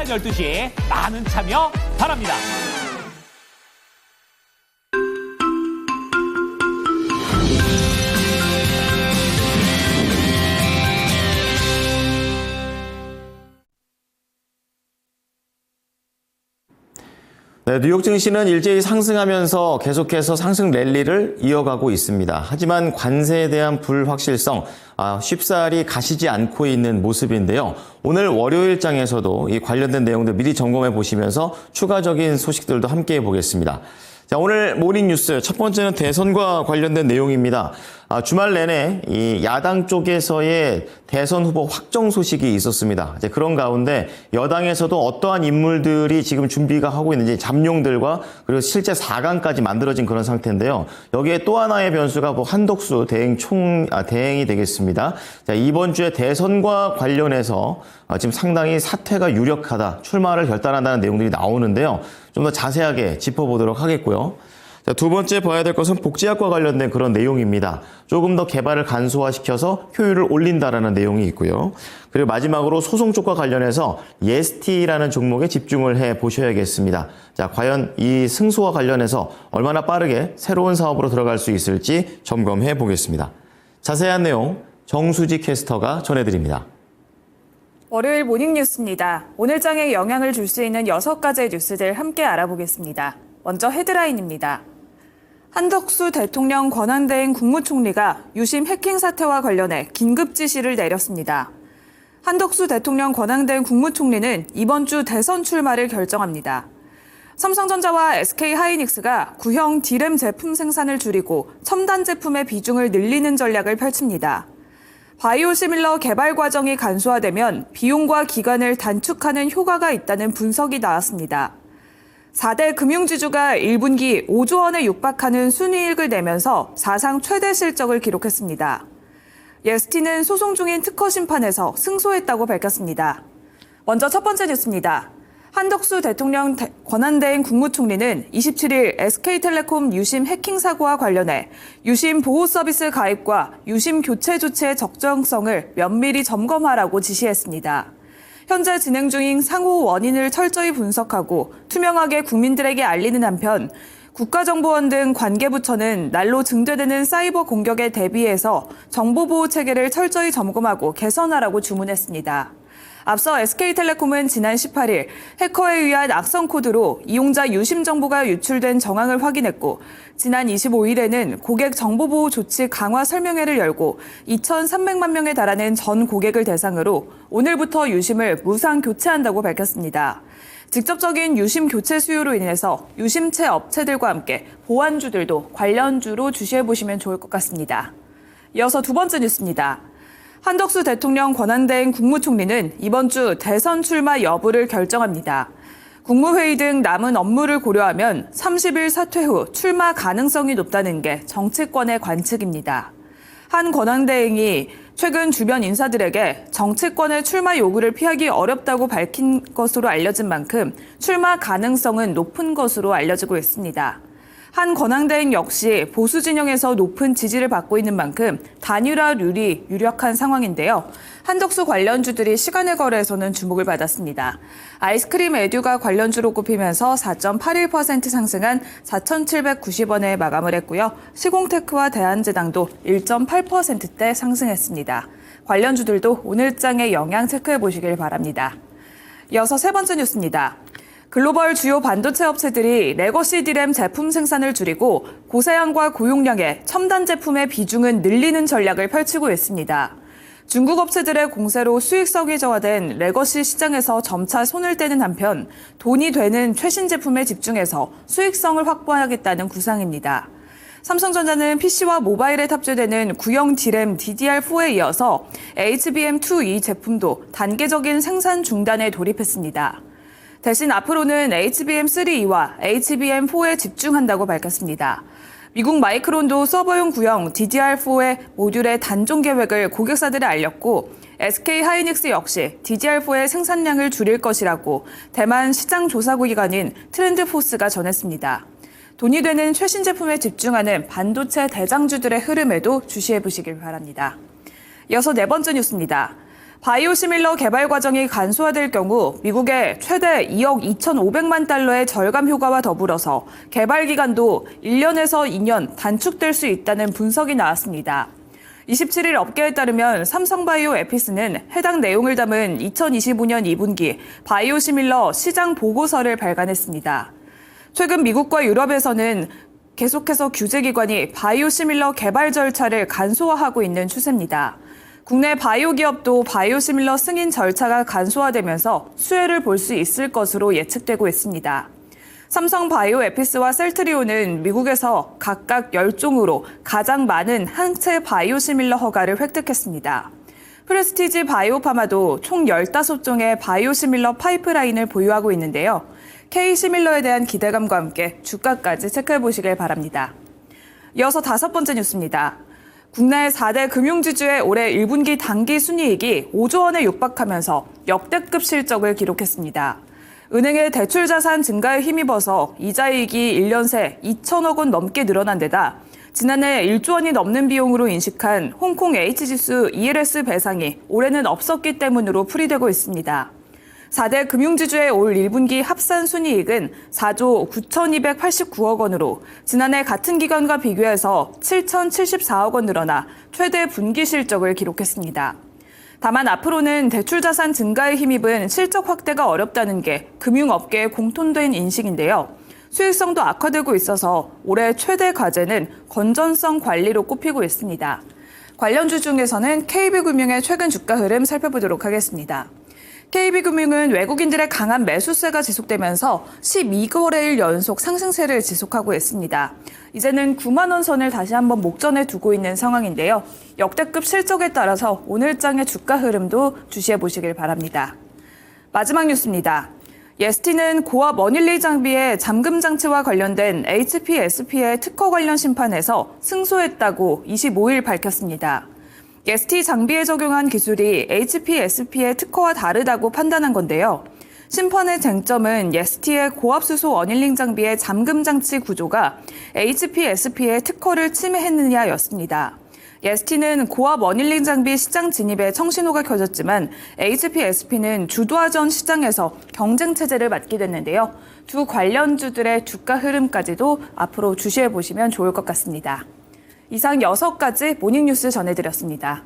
12시 많은 참여 바랍니다. 네, 뉴욕 증시는 일제히 상승하면서 계속해서 상승 랠리를 이어가고 있습니다. 하지만 관세에 대한 불확실성 쉽사리 가시지 않고 있는 모습인데요. 오늘 월요일장에서도 이 관련된 내용들 미리 점검해 보시면서 추가적인 소식들도 함께해 보겠습니다. 자, 오늘 모닝뉴스 첫 번째는 대선과 관련된 내용입니다. 주말 내내 이 야당 쪽에서의 대선 후보 확정 소식이 있었습니다. 이제 그런 가운데 여당에서도 어떠한 인물들이 지금 준비가 하고 있는지 잠룡들과 그리고 실제 4강까지 만들어진 그런 상태인데요. 여기에 또 하나의 변수가 한덕수 대행이 되겠습니다. 자, 이번 주에 대선과 관련해서 지금 상당히 사퇴가 유력하다, 출마를 결단한다는 내용들이 나오는데요. 좀 더 자세하게 짚어보도록 하겠고요. 자, 두 번째 봐야 될 것은 복지학과 관련된 그런 내용입니다. 조금 더 개발을 간소화시켜서 효율을 올린다라는 내용이 있고요. 그리고 마지막으로 소송 쪽과 관련해서 예스티라는 종목에 집중을 해 보셔야겠습니다. 자, 과연 이 승소와 관련해서 얼마나 빠르게 새로운 사업으로 들어갈 수 있을지 점검해 보겠습니다. 자세한 내용 정수지 캐스터가 전해드립니다. 월요일 모닝뉴스입니다. 오늘 장에 영향을 줄 수 있는 6가지의 뉴스들 함께 알아보겠습니다. 먼저 헤드라인입니다. 한덕수 대통령 권한대행 국무총리가 유심 해킹 사태와 관련해 긴급 지시를 내렸습니다. 한덕수 대통령 권한대행 국무총리는 이번 주 대선 출마를 결정합니다. 삼성전자와 SK하이닉스가 구형 D램 제품 생산을 줄이고 첨단 제품의 비중을 늘리는 전략을 펼칩니다. 바이오시밀러 개발 과정이 간소화되면 비용과 기간을 단축하는 효과가 있다는 분석이 나왔습니다. 4대 금융지주가 1분기 5조 원에 육박하는 순이익을 내면서 사상 최대 실적을 기록했습니다. 예스티는 소송 중인 특허 심판에서 승소했다고 밝혔습니다. 먼저 첫 번째 뉴스입니다. 한덕수 대통령 권한대행 국무총리는 27일 SK텔레콤 유심 해킹 사고와 관련해 유심 보호 서비스 가입과 유심 교체 조치의 적정성을 면밀히 점검하라고 지시했습니다. 현재 진행 중인 상호 원인을 철저히 분석하고 투명하게 국민들에게 알리는 한편 국가정보원 등 관계부처는 날로 증대되는 사이버 공격에 대비해서 정보보호 체계를 철저히 점검하고 개선하라고 주문했습니다. 앞서 SK텔레콤은 지난 18일 해커에 의한 악성 코드로 이용자 유심 정보가 유출된 정황을 확인했고 지난 25일에는 고객 정보보호 조치 강화 설명회를 열고 2,300만 명에 달하는 전 고객을 대상으로 오늘부터 유심을 무상 교체한다고 밝혔습니다. 직접적인 유심 교체 수요로 인해서 유심체 업체들과 함께 보안주들도 관련주로 주시해보시면 좋을 것 같습니다. 이어서 두 번째 뉴스입니다. 한덕수 대통령 권한대행 국무총리는 이번 주 대선 출마 여부를 결정합니다. 국무회의 등 남은 업무를 고려하면 30일 사퇴 후 출마 가능성이 높다는 게 정치권의 관측입니다. 한 권한대행이 최근 주변 인사들에게 정치권의 출마 요구를 피하기 어렵다고 밝힌 것으로 알려진 만큼 출마 가능성은 높은 것으로 알려지고 있습니다. 한 권한대행 역시 보수 진영에서 높은 지지를 받고 있는 만큼 단일화률이 유력한 상황인데요. 한덕수 관련주들이 시간을 거래에서는 주목을 받았습니다. 아이스크림 에듀가 관련주로 꼽히면서 4.81% 상승한 4,790원에 마감을 했고요. 시공테크와 대한제당도 1.8%대 상승했습니다. 관련주들도 오늘장의 영향 체크해 보시길 바랍니다. 이어서 세 번째 뉴스입니다. 글로벌 주요 반도체 업체들이 레거시 D램 제품 생산을 줄이고 고사양과 고용량의 첨단 제품의 비중은 늘리는 전략을 펼치고 있습니다. 중국 업체들의 공세로 수익성이 저하된 레거시 시장에서 점차 손을 떼는 한편 돈이 되는 최신 제품에 집중해서 수익성을 확보하겠다는 구상입니다. 삼성전자는 PC와 모바일에 탑재되는 구형 D램 DDR4에 이어서 HBM2E 제품도 단계적인 생산 중단에 돌입했습니다. 대신 앞으로는 HBM3E와 HBM4에 집중한다고 밝혔습니다. 미국 마이크론도 서버용 구형 DDR4의 모듈의 단종 계획을 고객사들에 알렸고 SK하이닉스 역시 DDR4의 생산량을 줄일 것이라고 대만 시장 조사기관인 트렌드포스가 전했습니다. 돈이 되는 최신 제품에 집중하는 반도체 대장주들의 흐름에도 주시해 보시길 바랍니다. 이어서 네 번째 뉴스입니다. 바이오시밀러 개발 과정이 간소화될 경우 미국의 최대 2억 2,500만 달러의 절감 효과와 더불어서 개발 기간도 1년에서 2년 단축될 수 있다는 분석이 나왔습니다. 27일 업계에 따르면 삼성바이오 에피스는 해당 내용을 담은 2025년 2분기 바이오시밀러 시장 보고서를 발간했습니다. 최근 미국과 유럽에서는 계속해서 규제기관이 바이오시밀러 개발 절차를 간소화하고 있는 추세입니다. 국내 바이오 기업도 바이오시밀러 승인 절차가 간소화되면서 수혜를 볼 수 있을 것으로 예측되고 있습니다. 삼성 바이오 에피스와 셀트리온은 미국에서 각각 10종으로 가장 많은 항체 바이오시밀러 허가를 획득했습니다. 프레스티지 바이오파마도 총 15종의 바이오시밀러 파이프라인을 보유하고 있는데요. K시밀러에 대한 기대감과 함께 주가까지 체크해 보시길 바랍니다. 이어서 5번째 뉴스입니다. 국내 4대 금융지주의 올해 1분기 당기 순이익이 5조 원에 육박하면서 역대급 실적을 기록했습니다. 은행의 대출 자산 증가에 힘입어서 이자이익이 1년 새 2천억 원 넘게 늘어난 데다 지난해 1조 원이 넘는 비용으로 인식한 홍콩 H지수 ELS 배상이 올해는 없었기 때문으로 풀이되고 있습니다. 4대 금융지주의 올 1분기 합산 순이익은 4조 9,289억 원으로 지난해 같은 기간과 비교해서 7,074억 원 늘어나 최대 분기 실적을 기록했습니다. 다만 앞으로는 대출 자산 증가에 힘입은 실적 확대가 어렵다는 게 금융업계의 공통된 인식인데요. 수익성도 악화되고 있어서 올해 최대 과제는 건전성 관리로 꼽히고 있습니다. 관련주 중에서는 KB금융의 최근 주가 흐름 살펴보도록 하겠습니다. KB금융은 외국인들의 강한 매수세가 지속되면서 12거래일 연속 상승세를 지속하고 있습니다. 이제는 9만 원 선을 다시 한번 목전에 두고 있는 상황인데요. 역대급 실적에 따라서 오늘장의 주가 흐름도 주시해 보시길 바랍니다. 마지막 뉴스입니다. 예스티는 고압 원일리 장비의 잠금 장치와 관련된 HPSP의 특허 관련 심판에서 승소했다고 25일 밝혔습니다. 예스티 장비에 적용한 기술이 HPSP의 특허와 다르다고 판단한 건데요. 심판의 쟁점은 예스티의 고압수소 어닐링 장비의 잠금 장치 구조가 HPSP의 특허를 침해했느냐였습니다. 예스티는 고압 어닐링 장비 시장 진입에 청신호가 켜졌지만 HPSP는 주도하전 시장에서 경쟁 체제를 맞게 됐는데요. 두 관련주들의 주가 흐름까지도 앞으로 주시해 보시면 좋을 것 같습니다. 이상 6가지 모닝뉴스 전해드렸습니다.